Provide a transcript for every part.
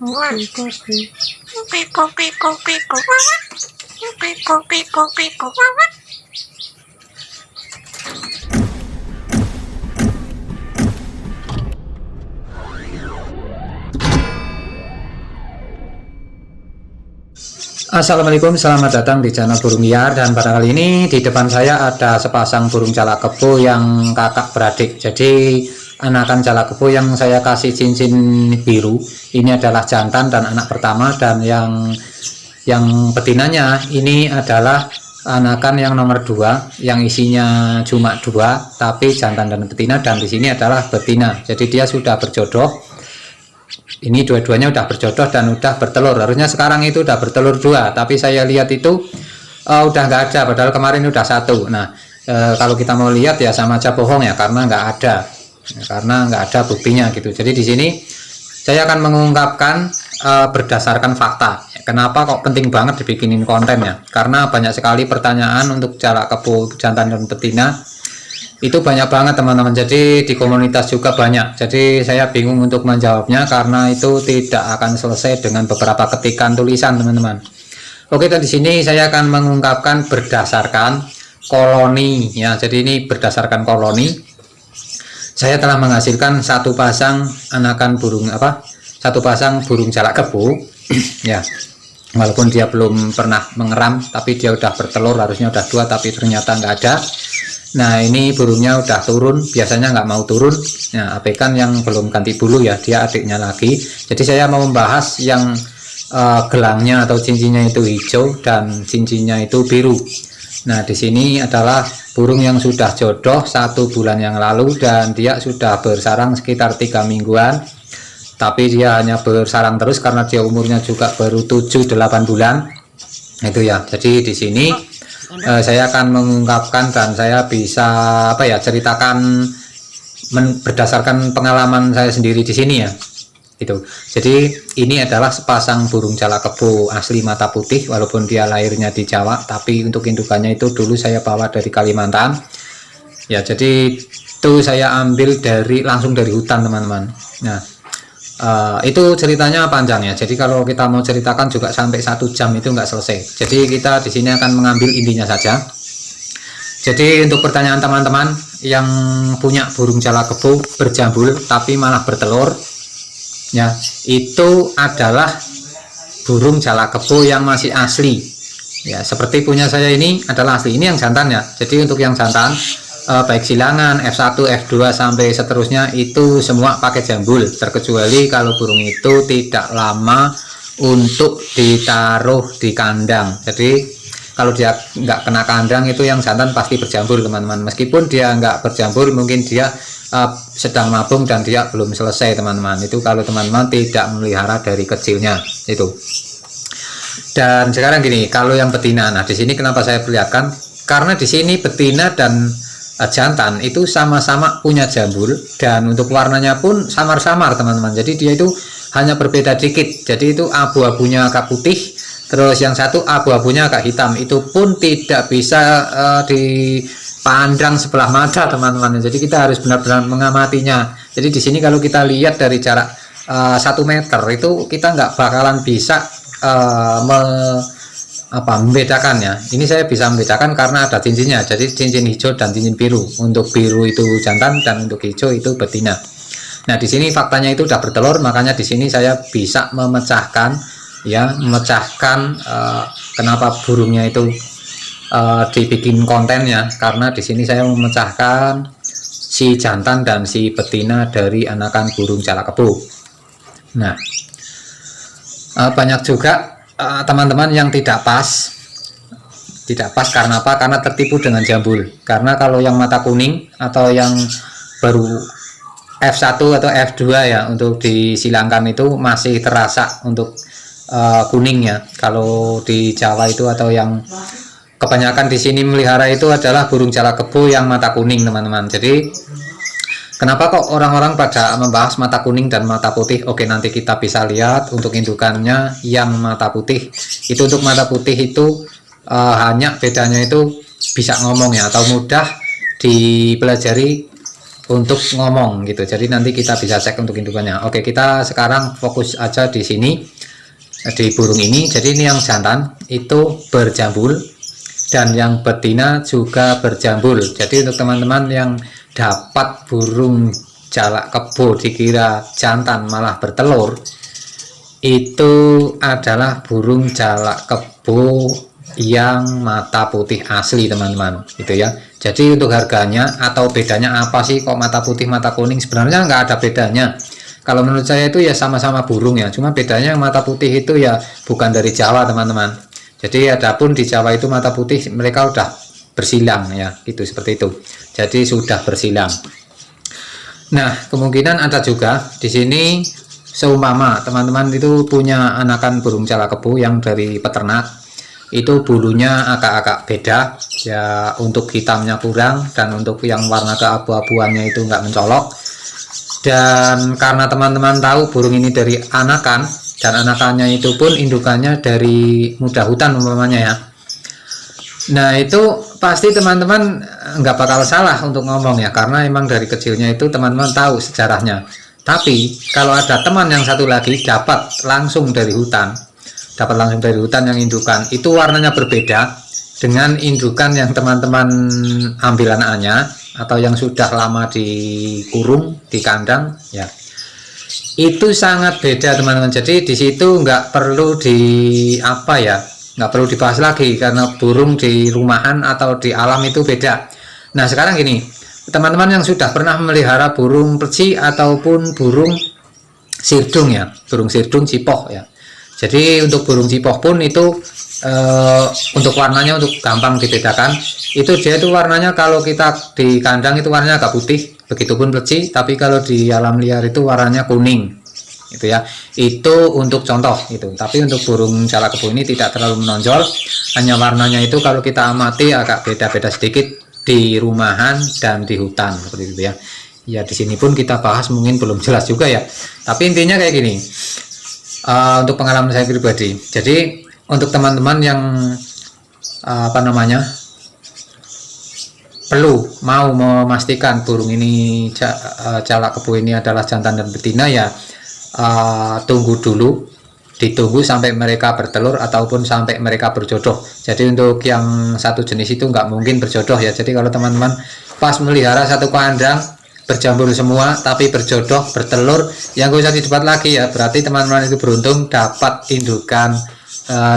Assalamualaikum, selamat datang di channel burung liar. Dan pada kali ini di depan saya ada sepasang burung jalak kebo yang kakak beradik. Jadi anakan jalak kebo yang saya kasih cincin biru ini adalah jantan dan anak pertama, dan yang betinanya ini adalah anakan yang nomor 2 yang isinya cuma 2 tapi jantan dan betina, dan di sini adalah betina. Jadi dia sudah berjodoh. Ini dua-duanya udah berjodoh dan udah bertelur. Harusnya sekarang itu udah bertelur 2, tapi saya lihat itu udah nggak ada, padahal kemarin udah 1. Nah, kalau kita mau lihat ya sama aja bohong ya, karena nggak ada buktinya gitu. Jadi di sini saya akan mengungkapkan berdasarkan fakta. Kenapa kok penting banget dibikinin kontennya? Karena banyak sekali pertanyaan untuk jalak kebo jantan dan betina. Itu banyak banget teman-teman, jadi di komunitas juga banyak. Jadi saya bingung untuk menjawabnya karena itu tidak akan selesai dengan beberapa ketikan tulisan teman-teman. Oke, dan di sini saya akan mengungkapkan berdasarkan koloni ya. Jadi ini berdasarkan koloni. Saya telah menghasilkan satu pasang anakan burung satu pasang burung jalak kebo ya. Walaupun dia belum pernah mengeram, tapi dia udah bertelur, harusnya udah 2 tapi ternyata nggak ada. Nah, ini burungnya udah turun, biasanya nggak mau turun. Nah, apekan yang belum ganti bulu ya, dia adiknya lagi. Jadi saya mau membahas yang gelangnya atau cincinnya itu hijau dan cincinnya itu biru. Nah, di sini adalah burung yang sudah jodoh 1 bulan yang lalu, dan dia sudah bersarang sekitar 3 mingguan. Tapi dia hanya bersarang terus karena dia umurnya juga baru 7-8 bulan. Itu ya. Jadi di sini saya akan mengungkapkan dan saya bisa ceritakan berdasarkan pengalaman saya sendiri di sini ya. Itu. Jadi ini adalah sepasang burung jalak kebo asli mata putih, walaupun dia lahirnya di Jawa, tapi untuk indukannya itu dulu saya bawa dari Kalimantan. Ya, jadi itu saya ambil langsung dari hutan teman-teman. Nah, itu ceritanya panjang ya. Jadi kalau kita mau ceritakan juga sampai 1 jam itu nggak selesai. Jadi kita di sini akan mengambil intinya saja. Jadi untuk pertanyaan teman-teman yang punya burung jalak kebo berjambul tapi malah bertelur, ya itu adalah burung jalak kebo yang masih asli. Ya seperti punya saya ini adalah asli. Ini yang jantan ya. Jadi untuk yang jantan baik silangan, F1, F2 sampai seterusnya itu semua pakai jambul, terkecuali kalau burung itu tidak lama untuk ditaruh di kandang. Jadi kalau dia nggak kena kandang itu yang jantan pasti berjambul teman-teman. Meskipun dia nggak berjambul, mungkin dia sedang nabung dan dia belum selesai teman-teman. Itu kalau teman-teman tidak memelihara dari kecilnya itu. Dan sekarang gini, kalau yang betina, nah di sini kenapa saya perlihatkan? Karena di sini betina dan jantan itu sama-sama punya jambul, dan untuk warnanya pun samar-samar teman-teman. Jadi dia itu hanya berbeda dikit. Jadi itu abu-abunya agak putih, terus yang satu abu-abunya agak hitam. Itu pun tidak bisa dipandang sebelah mata teman-teman. Jadi kita harus benar-benar mengamatinya. Jadi di sini kalau kita lihat dari jarak 1 meter itu kita nggak bakalan bisa membedakannya. Ini saya bisa membedakan karena ada cincinnya. Jadi cincin hijau dan cincin biru. Untuk biru itu jantan dan untuk hijau itu betina. Nah, di sini faktanya itu udah bertelur, makanya di sini saya bisa memecahkan kenapa burungnya itu dibikin kontennya, karena di sini saya memecahkan si jantan dan si betina dari anakan burung jalak kebo. Nah, banyak juga teman-teman yang tidak pas karena apa? Karena tertipu dengan jambul. Karena kalau yang mata kuning atau yang baru F1 atau F2 ya, untuk disilangkan itu masih terasa untuk kuningnya. Kalau di Jawa itu atau yang kebanyakan di sini melihara itu adalah burung jalak kebo yang mata kuning teman-teman. Jadi kenapa kok orang-orang pada membahas mata kuning dan mata putih? Oke, nanti kita bisa lihat untuk indukannya yang mata putih. Itu untuk mata putih itu hanya bedanya itu bisa ngomong ya, atau mudah dipelajari untuk ngomong gitu. Jadi nanti kita bisa cek untuk indukannya. Oke, kita sekarang fokus aja di sini di burung ini. Jadi ini yang jantan itu berjambul dan yang betina juga berjambul. Jadi untuk teman-teman yang dapat burung jalak kebo dikira jantan malah bertelur, itu adalah burung jalak kebo yang mata putih asli teman-teman, gitu ya. Jadi untuk harganya atau bedanya apa sih kok mata putih mata kuning? Sebenarnya nggak ada bedanya. Kalau menurut saya itu ya sama-sama burung ya, cuma bedanya mata putih itu ya bukan dari Jawa teman-teman. Jadi adapun di Jawa itu mata putih mereka udah bersilang ya, gitu seperti itu. Jadi sudah bersilang. Nah, kemungkinan ada juga di sini seumpama teman-teman itu punya anakan burung jalak kebo yang dari peternak, itu bulunya agak-agak beda ya, untuk hitamnya kurang dan untuk yang warna keabu-abuannya itu enggak mencolok. Dan karena teman-teman tahu burung ini dari anakan dan anakannya itu pun indukannya dari muda hutan umpamanya ya, nah itu pasti teman-teman nggak bakal salah untuk ngomong ya, karena emang dari kecilnya itu teman-teman tahu sejarahnya. Tapi kalau ada teman yang satu lagi dapat langsung dari hutan yang indukan, itu warnanya berbeda dengan indukan yang teman-teman ambil anaknya atau yang sudah lama dikurung di kandang ya, itu sangat beda teman-teman. Jadi di situ nggak perlu nggak perlu dibahas lagi, karena burung di rumahan atau di alam itu beda. Nah sekarang gini, teman-teman yang sudah pernah memelihara burung peci ataupun burung sirdung ya, burung sirdung cipoh ya. Jadi untuk burung cipoh pun itu untuk warnanya, untuk gampang dibedakan, itu dia itu warnanya kalau kita di kandang itu warnanya agak putih, begitupun peci. Tapi kalau di alam liar itu warnanya kuning itu ya, itu untuk contoh itu. Tapi untuk burung jalak kebo ini tidak terlalu menonjol, hanya warnanya itu kalau kita amati agak beda-beda sedikit di rumahan dan di hutan seperti itu ya. Ya di sini pun kita bahas mungkin belum jelas juga ya, tapi intinya kayak gini. Untuk pengalaman saya pribadi, jadi untuk teman-teman yang perlu mau memastikan burung ini jalak kebo ini adalah jantan dan betina ya, tunggu dulu, ditunggu sampai mereka bertelur ataupun sampai mereka berjodoh. Jadi untuk yang satu jenis itu nggak mungkin berjodoh ya. Jadi kalau teman-teman pas melihara satu kandang berjambul semua tapi berjodoh bertelur, yang gak usah didebat lagi ya, berarti teman-teman itu beruntung dapat indukan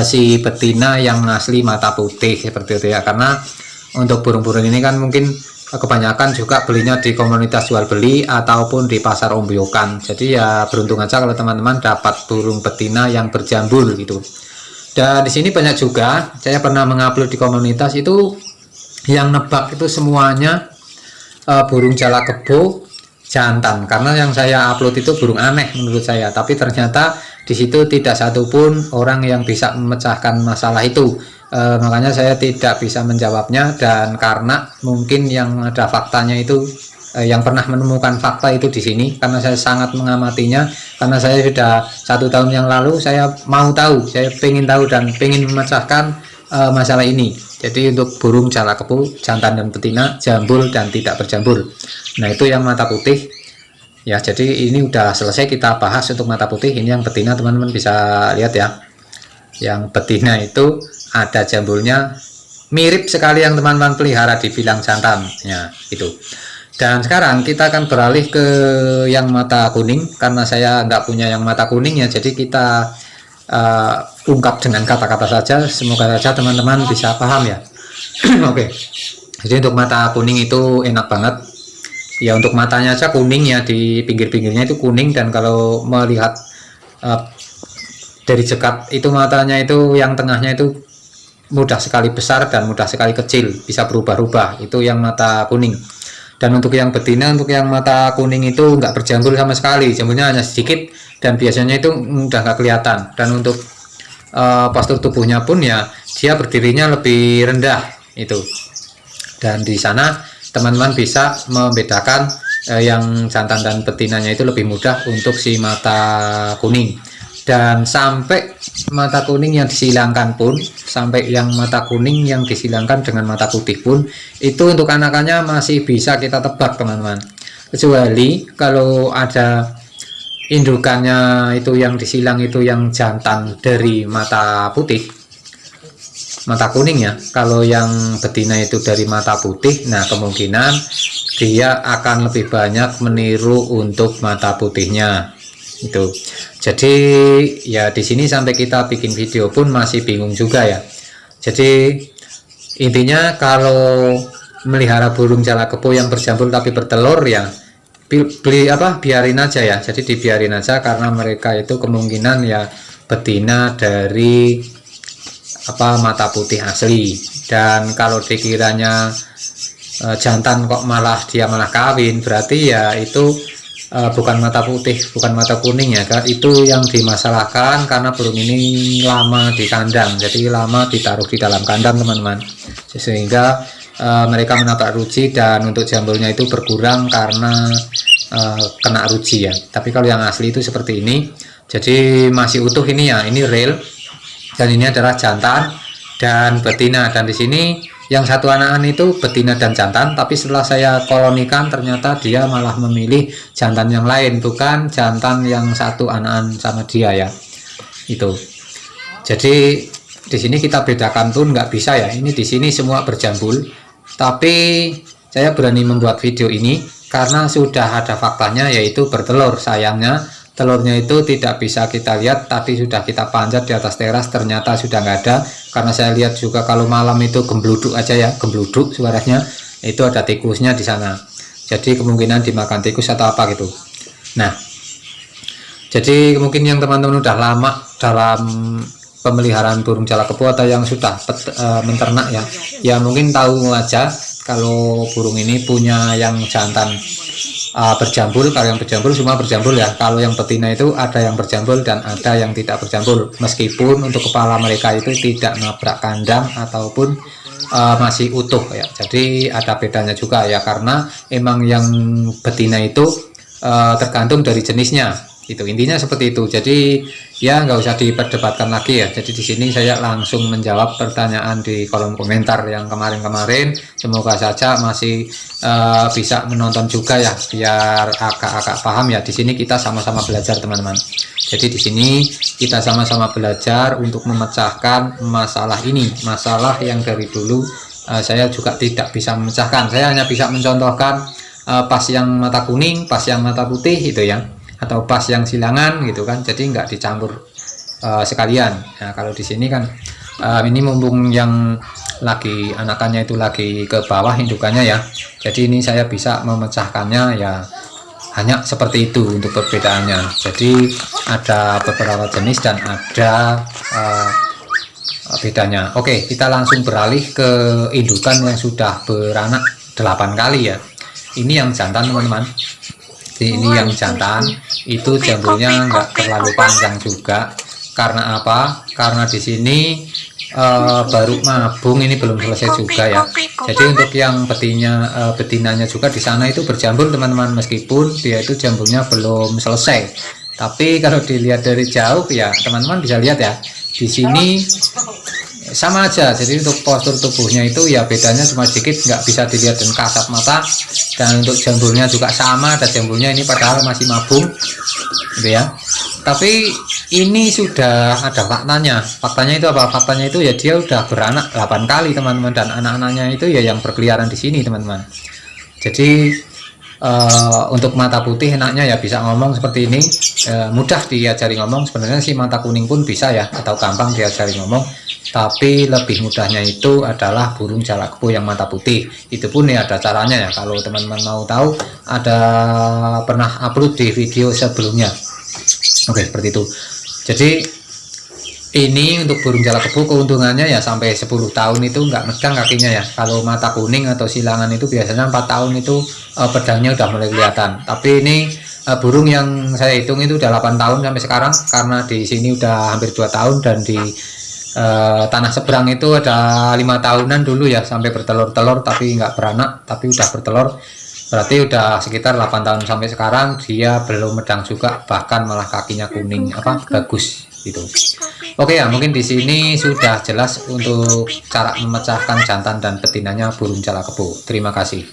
si betina yang asli mata putih seperti itu ya. Karena untuk burung-burung ini kan mungkin kebanyakan juga belinya di komunitas jual beli ataupun di pasar ombyokan. Jadi ya beruntung aja kalau teman-teman dapat burung betina yang berjambul gitu. Dan di sini banyak juga, saya pernah mengupload di komunitas itu yang nebak itu semuanya burung jalak kebo jantan, karena yang saya upload itu burung aneh menurut saya. Tapi ternyata di situ tidak satupun orang yang bisa memecahkan masalah itu. Makanya saya tidak bisa menjawabnya, dan karena mungkin yang ada faktanya itu yang pernah menemukan fakta itu di sini, karena saya sangat mengamatinya, karena saya sudah 1 tahun yang lalu saya mau tahu, saya pengen tahu dan pengen memecahkan masalah ini. Jadi untuk burung jalak kebo jantan dan betina, jambul dan tidak berjambul, nah itu yang mata putih ya. Jadi ini udah selesai kita bahas untuk mata putih. Ini yang betina, teman-teman bisa lihat ya, yang betina itu ada jambulnya, mirip sekali yang teman-teman pelihara di bilang jantan ya itu. Dan sekarang kita akan beralih ke yang mata kuning, karena saya nggak punya yang mata kuning ya, jadi kita ungkap dengan kata-kata saja, semoga saja teman-teman bisa paham ya. Oke. Jadi untuk mata kuning itu enak banget ya, untuk matanya aja kuning ya, di pinggir-pinggirnya itu kuning, dan kalau melihat dari dekat itu matanya itu yang tengahnya itu mudah sekali besar dan mudah sekali kecil, bisa berubah-ubah, itu yang mata kuning. Dan untuk yang betina, untuk yang mata kuning itu nggak berjambul sama sekali, jambulnya hanya sedikit dan biasanya itu udah nggak kelihatan. Dan untuk postur tubuhnya pun ya dia berdirinya lebih rendah itu. Dan di sana teman-teman bisa membedakan yang jantan dan betinanya itu lebih mudah untuk si mata kuning. Dan sampai mata kuning yang disilangkan pun, sampai yang mata kuning yang disilangkan dengan mata putih pun, itu untuk anakannya masih bisa kita tebak teman-teman. kecuali kalau ada indukannya itu yang disilang itu yang jantan dari mata putih, mata kuning ya. Kalau yang betina itu dari mata putih, nah kemungkinan dia akan lebih banyak meniru untuk mata putihnya itu. Jadi ya di sini sampai kita bikin video pun masih bingung juga ya. Jadi intinya kalau melihara burung jalak kebo yang berjambul tapi bertelur ya biarin aja ya. Jadi dibiarin aja karena mereka itu kemungkinan ya betina dari mata putih asli. Dan kalau dikiranya jantan kok dia malah kawin, berarti ya itu bukan mata putih, bukan mata kuning ya, itu yang dimasalahkan karena burung ini lama di kandang, jadi lama ditaruh di dalam kandang teman-teman, sehingga mereka menabrak ruji dan untuk jambulnya itu berkurang karena kena ruji ya. Tapi kalau yang asli itu seperti ini, jadi masih utuh ini ya, ini real, dan ini adalah jantan dan betina. Dan di sini yang satu anakan itu betina dan jantan, tapi setelah saya kolonikan ternyata dia malah memilih jantan yang lain, bukan jantan yang satu anakan sama dia ya. Itu. Jadi di sini kita bedakan pun nggak bisa ya. Ini di sini semua berjambul, tapi saya berani membuat video ini karena sudah ada faktanya, yaitu bertelur. Sayangnya telurnya itu tidak bisa kita lihat, tapi sudah kita panjat di atas teras ternyata sudah nggak ada. Karena saya lihat juga kalau malam itu gembluduk aja ya, gembluduk suaranya, itu ada tikusnya di sana. Jadi kemungkinan dimakan tikus atau apa gitu. Nah, jadi mungkin yang teman-teman udah lama dalam pemeliharaan burung jalak kebo atau yang sudah menternak ya mungkin tahu aja kalau burung ini punya yang jantan berjambul. Kalau yang berjambul semua berjambul ya. Kalau yang betina itu ada yang berjambul dan ada yang tidak berjambul, meskipun untuk kepala mereka itu tidak nabrak kandang ataupun masih utuh ya. Jadi ada bedanya juga ya, karena emang yang betina itu tergantung dari jenisnya. Itu intinya seperti itu. Jadi ya nggak usah diperdebatkan lagi ya. Jadi di sini saya langsung menjawab pertanyaan di kolom komentar yang kemarin-kemarin. Semoga saja masih bisa menonton juga ya, biar agak-agak paham ya. Di sini kita sama-sama belajar teman-teman. Jadi di sini kita sama-sama belajar untuk memecahkan masalah ini, masalah yang dari dulu saya juga tidak bisa memecahkan. Saya hanya bisa mencontohkan pas yang mata kuning, pas yang mata putih itu ya, atau pas yang silangan gitu kan. Jadi nggak dicampur sekalian. Nah kalau di sini kan ini mumpung yang lagi anakannya itu lagi ke bawah indukannya ya, jadi ini saya bisa memecahkannya ya, hanya seperti itu untuk perbedaannya. Jadi ada beberapa jenis dan ada bedanya. Oke, kita langsung beralih ke indukan yang sudah beranak 8 kali ya. Ini yang jantan teman-teman. Ini yang jantan itu jambulnya nggak terlalu panjang juga. Karena apa? Karena di sini baru mabung, ini belum selesai juga ya. Jadi untuk yang betinanya juga di sana itu berjambul teman-teman, meskipun dia itu jambulnya belum selesai. Tapi kalau dilihat dari jauh ya teman-teman bisa lihat ya, di sini sama aja. Jadi untuk postur tubuhnya itu ya bedanya cuma sedikit, nggak bisa dilihat dan kasat mata. Dan untuk jambulnya juga sama, ada jambulnya ini padahal masih mabung gitu ya. Tapi ini sudah ada faktanya. Faktanya itu apa? Faktanya itu ya dia udah beranak 8 kali teman-teman, dan anak-anaknya itu ya yang berkeliaran di sini teman-teman. Jadi untuk mata putih enaknya ya bisa ngomong seperti ini, mudah diajari ngomong. Sebenarnya sih mata kuning pun bisa ya, atau gampang diajari ngomong. Tapi lebih mudahnya itu adalah burung jalak kebo yang mata putih. Itu pun ya ada caranya ya. Kalau teman-teman mau tahu, ada pernah upload di video sebelumnya. Oke, seperti itu. Jadi ini untuk burung jalak kebo keuntungannya ya sampai 10 tahun itu nggak megang kakinya ya. Kalau mata kuning atau silangan itu biasanya 4 tahun itu pedangnya udah mulai kelihatan. Tapi ini burung yang saya hitung itu udah 8 tahun sampai sekarang, karena di sini udah hampir 2 tahun dan di tanah seberang itu ada 5 tahunan dulu ya, sampai bertelur-telur tapi nggak beranak, tapi udah bertelur. Berarti udah sekitar 8 tahun sampai sekarang dia belum medang juga, bahkan malah kakinya kuning bagus gitu. Oke ya, mungkin di sini sudah jelas untuk cara memecahkan jantan dan betinanya burung jalak kebo. Terima kasih.